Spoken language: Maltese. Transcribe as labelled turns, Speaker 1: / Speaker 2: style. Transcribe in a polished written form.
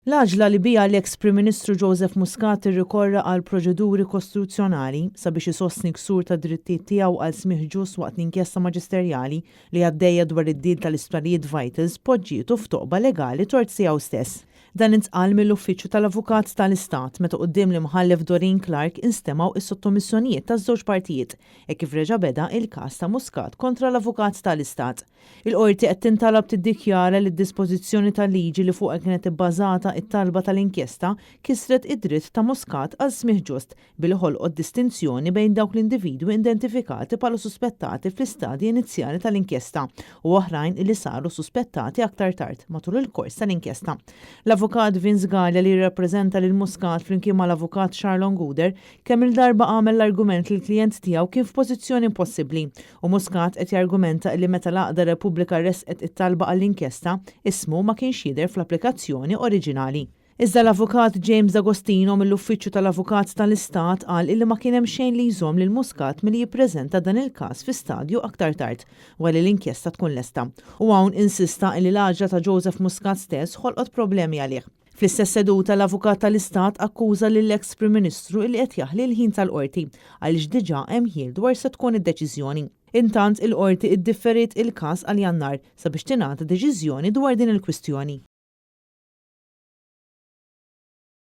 Speaker 1: L-għaġla li bija l-eks Prim Ministru Joseph Muscat irrikorra għal proċeduri kostituzzjonali sabiex isostni ksur ta' drittijiet tiegħu għal smigħ ġust waqt l-inkjesta maġisterjali li għaddejja dwar id-dil tal-isptarijiet Vitals poġġietu f'toqba legali tort tiegħu stess. Dan intqal mill-Uffiċċju tal-Avukat tal-Istat meta quddiem l-imħallef Doreen Clark instemaw is-sottomissjonijiet taż-żewġ partijiet kif reġa' beda il-każ ta' Muscat kontra l-Avukat tal-Istat. Il-qorti qed tintalab tiddikjara li d-dispożizzjoni tal-liġi li fuqha kienet ibbażata it-talba tal-inkjesta kisret id-dritt ta' Muscat għal smigħ ġust billi ħolqot distinzjoni bejn dawk l-individwi identifikati bħala suspettati fl-istadji inizjali tal-inkjesta u oħrajn li saru suspettati aktar tard matul il-kors tal-inkjesta. L-avukat Vince Gallia li jirrappreżenta lil Muscat flimkien mal-avukat Charlon Guder kemm il-darba għamel l-argument li l-klijent tiegħu kien f'pożizzjoni impossibbli u Muscat qed jargumenta li meta l-Għaqda Repubblika resqet it-talba għall-inkjesta ismu ma kienx jidher fl-applikazzjoni oriġinali. Iżda l-avukat James D'Agostino mill-Uffiċċju tal-Avukat tal-Istat qal illi ma kien hemm xejn li jżomm lil Muscat milli jippreżenta dan il-każ fi stadju aktar tard wara l-inkjesta tkun lesta. U hawn insista li l-għaġla ta' Joseph Muscat stess ħolqot problemi għalih. Fl-istess seduta l-Avukat tal-Istat akkuża lill-eks Prim Ministru li qed jaħli l-ħin tal-qorti għaliex diġà hemm ħiel dwar se tkun id-deċiżjoni. Intant il-qorti iddifferiet il-każ għal Jannar sabiex tingħata deċiżjoni dwar din il-kwistjoni.